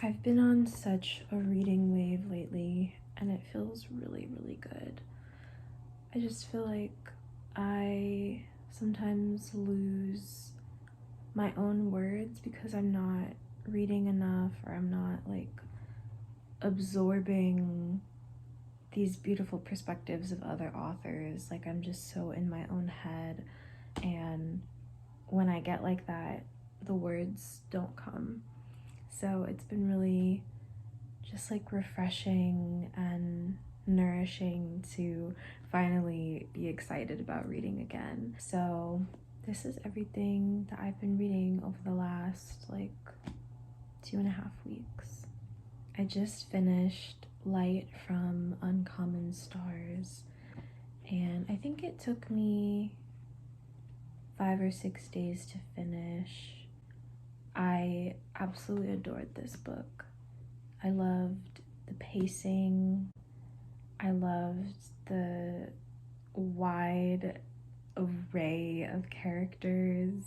I've been on such a reading wave lately, and it feels really, really good. I just feel like I sometimes lose my own words because I'm not reading enough, or I'm not like absorbing these beautiful perspectives of other authors. Like, I'm just so in my own head, and when I get like that, the words don't come. So it's been really just like refreshing and nourishing to finally be excited about reading again. So this is everything that I've been reading over the last like 2.5 weeks. I just finished Light from Uncommon Stars, and I think it took me 5 or 6 days to finish. I absolutely adored this book. I loved the pacing. I loved the wide array of characters.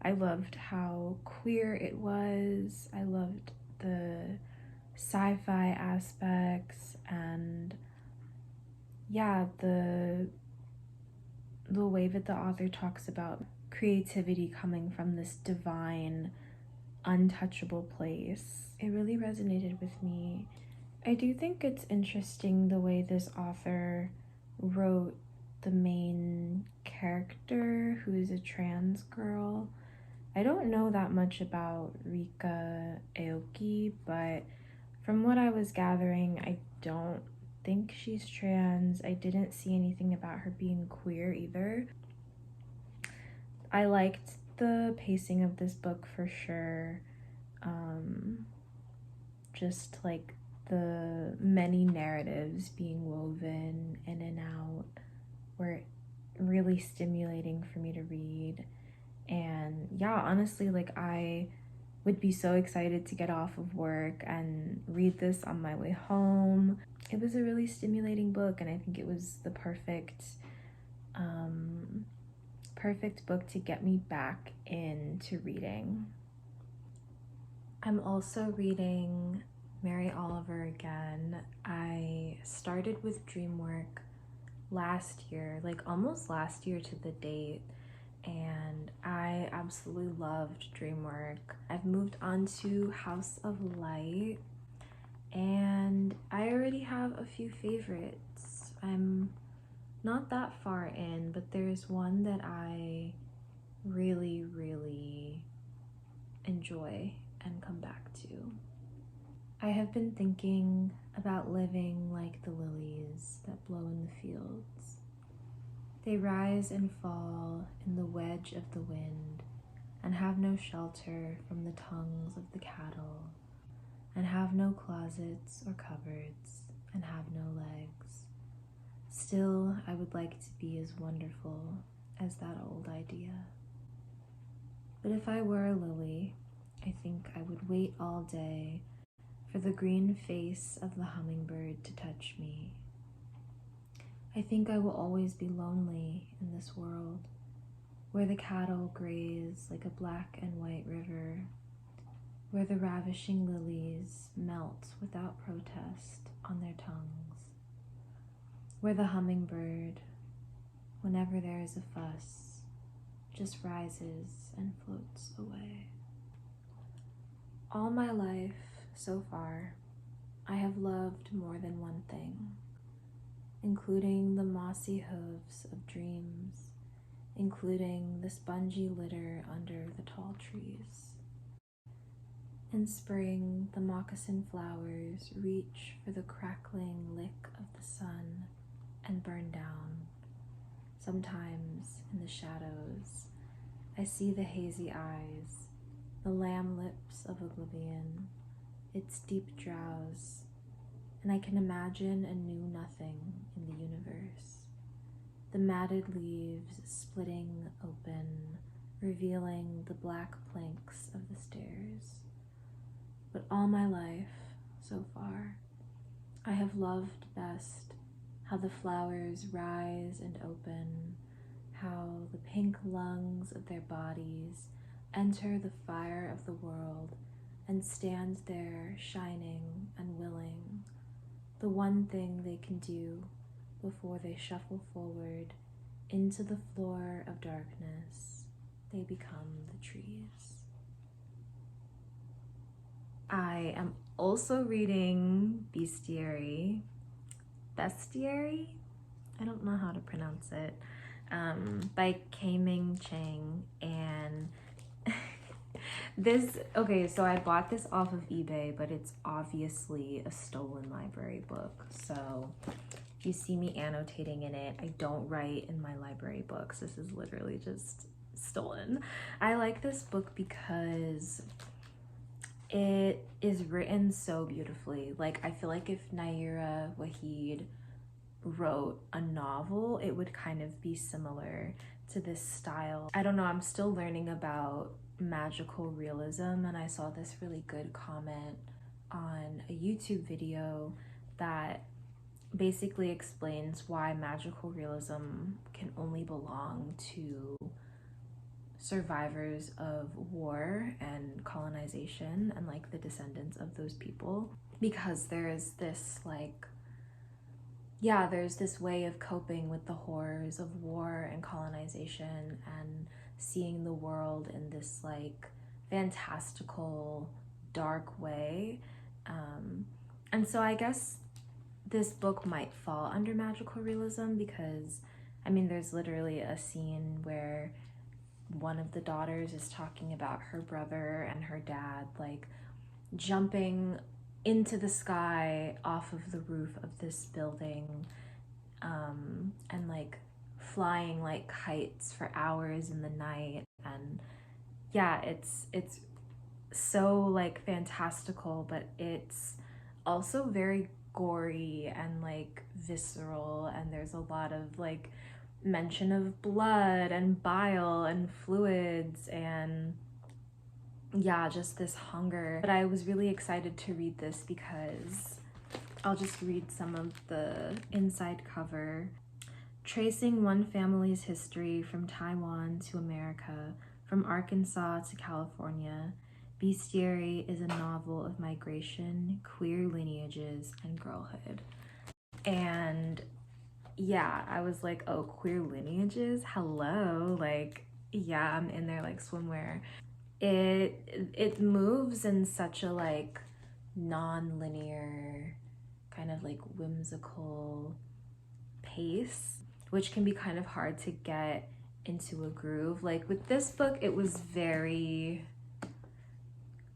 I loved how queer it was. I loved the sci-fi aspects, and yeah, the way that the author talks about creativity coming from this divine, untouchable place. It really resonated with me. I do think it's interesting the way this author wrote the main character, who is a trans girl. I don't know that much about Ryka Aoki, but from what I was gathering, I don't think she's trans. I didn't see anything about her being queer either. I liked the pacing of this book for sure. Just like the many narratives being woven in and out were really stimulating for me to read. And yeah, honestly, like I would be so excited to get off of work and read this on my way home. It was a really stimulating book, and I think it was the perfect book to get me back into reading. I'm also reading Mary Oliver again. I started with dream work last year, like almost last year to the date, and I absolutely loved dream work. I've moved on to House of Light, and I already have a few favorites. I'm not that far in, but there's one that I really, really enjoy and come back to. I have been thinking about living like the lilies that blow in the fields. They rise and fall in the wedge of the wind, and have no shelter from the tongues of the cattle, and have no closets or cupboards, and have no legs. Still, I would like to be as wonderful as that old idea. But if I were a lily, I think I would wait all day for the green face of the hummingbird to touch me. I think I will always be lonely in this world, where the cattle graze like a black and white river, where the ravishing lilies melt without protest on their tongues, where the hummingbird, whenever there is a fuss, just rises and floats away. All my life, so far, I have loved more than one thing, including the mossy hooves of dreams, including the spongy litter under the tall trees. In spring, the moccasin flowers reach for the crackling lick of the sun and burn down. Sometimes, in the shadows, I see the hazy eyes, the lamb lips of oblivion, its deep drowse, and I can imagine a new nothing in the universe. The matted leaves splitting open, revealing the black planks of the stairs. But all my life, so far, I have loved best how the flowers rise and open, how the pink lungs of their bodies enter the fire of the world and stand there shining and willing, the one thing they can do before they shuffle forward into the floor of darkness. They become the trees. I am also reading Bestiary. Bestiary? I don't know how to pronounce it. By K-Ming Chang. And okay, so I bought this off of eBay, but it's obviously a stolen library book. So if you see me annotating in it, I don't write in my library books. This is literally just stolen. I like this book because it is written so beautifully. Like, I feel like if Naira Waheed wrote a novel, it would kind of be similar to this style. I don't know, I'm still learning about magical realism, and I saw this really good comment on a YouTube video that basically explains why magical realism can only belong to survivors of war and colonization and like the descendants of those people, because there's this like, yeah, there's this way of coping with the horrors of war and colonization and seeing the world in this like fantastical, dark way. And so I guess this book might fall under magical realism because, I mean, there's literally a scene where one of the daughters is talking about her brother and her dad like jumping into the sky off of the roof of this building, and like flying like kites for hours in the night. And yeah, it's so like fantastical, but it's also very gory and like visceral, and there's a lot of like mention of blood and bile and fluids and yeah, just this hunger. But I was really excited to read this because I'll just read some of the inside cover. Tracing one family's history from Taiwan to America, from Arkansas to California, Bestiary is a novel of migration, queer lineages, and girlhood. And yeah, I was like, oh, queer lineages? Hello. Like, yeah, I'm in there like swimwear. It moves in such a like non-linear, kind of like whimsical pace, which can be kind of hard to get into a groove. Like with this book, it was pretty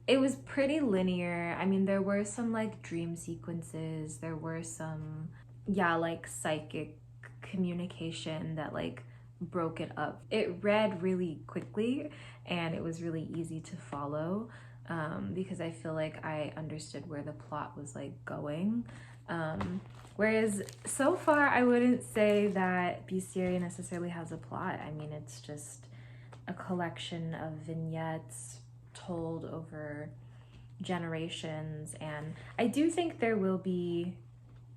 linear. I mean, there were some like dream sequences, there were some, yeah, like psychic communication that like broke it up. It read really quickly and it was really easy to follow, because I feel like I understood where the plot was like going. Whereas so far, I wouldn't say that Bestiary necessarily has a plot. I mean, it's just a collection of vignettes told over generations, and I do think there will be,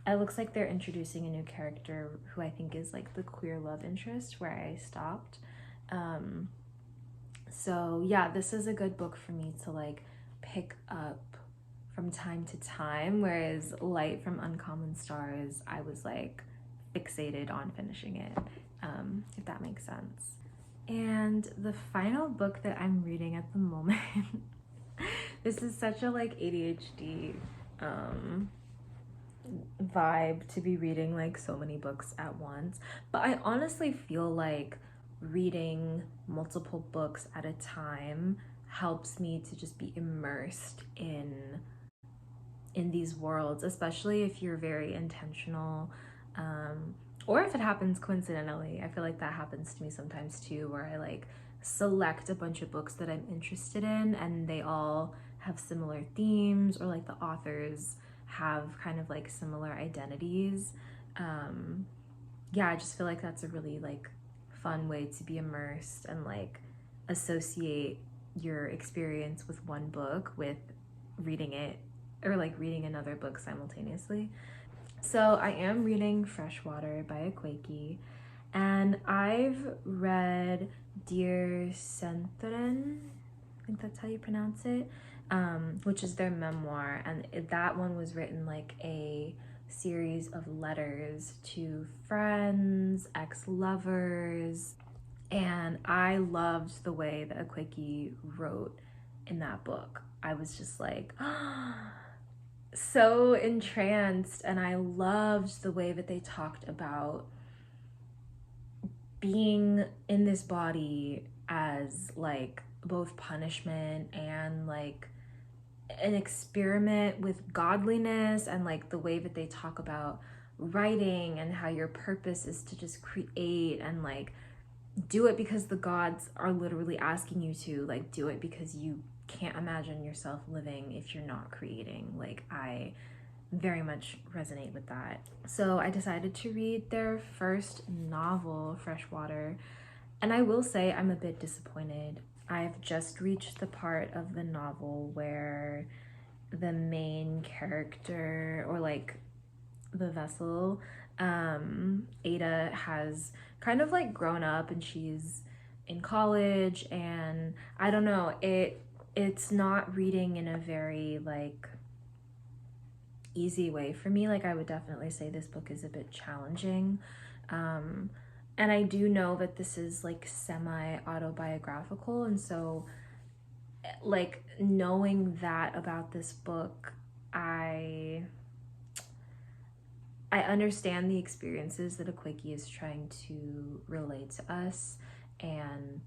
it looks like they're introducing a new character who I think is like the queer love interest where I stopped. So yeah, this is a good book for me to like pick up from time to time, whereas Light from Uncommon Stars, I was like fixated on finishing it, if that makes sense. And the final book that I'm reading at the moment, this is such a like ADHD vibe to be reading like so many books at once, but I honestly feel like reading multiple books at a time helps me to just be immersed in these worlds, especially if you're very intentional, or if it happens coincidentally. I feel like that happens to me sometimes too, where I like select a bunch of books that I'm interested in and they all have similar themes, or like the authors have kind of like similar identities. Yeah, I just feel like that's a really like fun way to be immersed and like associate your experience with one book with reading it, or like reading another book simultaneously. So I am reading Freshwater by Akwaeke, and I've read Dear Senthren, I think that's how you pronounce it, which is their memoir, and that one was written like a series of letters to friends, ex-lovers, and I loved the way that Akwaeke wrote in that book. I was just like, so entranced, and I loved the way that they talked about being in this body as like both punishment and like an experiment with godliness, and like the way that they talk about writing and how your purpose is to just create and like do it because the gods are literally asking you to, like do it because you can't imagine yourself living if you're not creating. Like I very much resonate with that. So I decided to read their first novel, Freshwater, and I will say I'm a bit disappointed. I've just reached the part of the novel where the main character, or like the vessel, Ada, has kind of like grown up and she's in college, and I don't know, it's not reading in a very like easy way for me. Like I would definitely say this book is a bit challenging. And I do know that this is like semi-autobiographical, and so like knowing that about this book, I understand the experiences that Akwaeke is trying to relate to us, and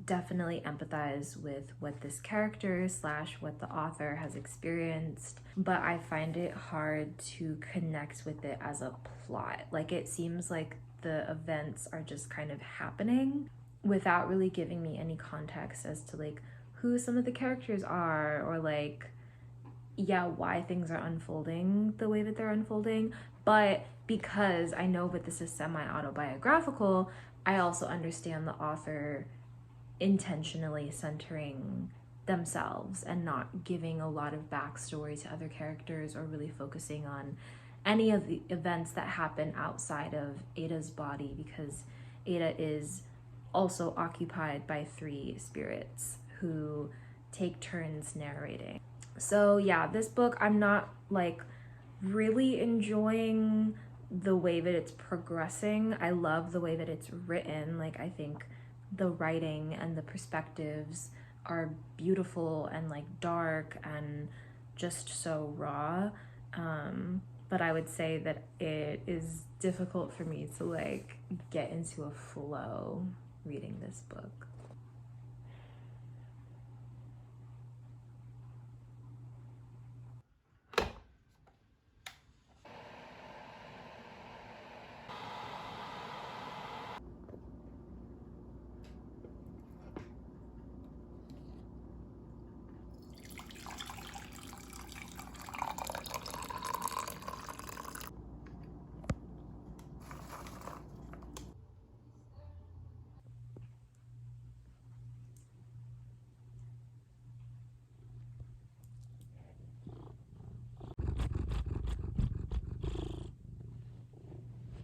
definitely empathize with what this character slash what the author has experienced, but I find it hard to connect with it as a plot. Like it seems like the events are just kind of happening without really giving me any context as to like who some of the characters are, or like why things are unfolding the way that they're unfolding. But because I know that this is semi-autobiographical, I also understand the author intentionally centering themselves and not giving a lot of backstory to other characters, or really focusing on any of the events that happen outside of Ada's body, because Ada is also occupied by 3 spirits who take turns narrating. So yeah, this book, I'm not like really enjoying the way that it's progressing. I love the way that it's written. Like I think the writing and the perspectives are beautiful and like dark and just so raw. But I would say that it is difficult for me to like get into a flow reading this book.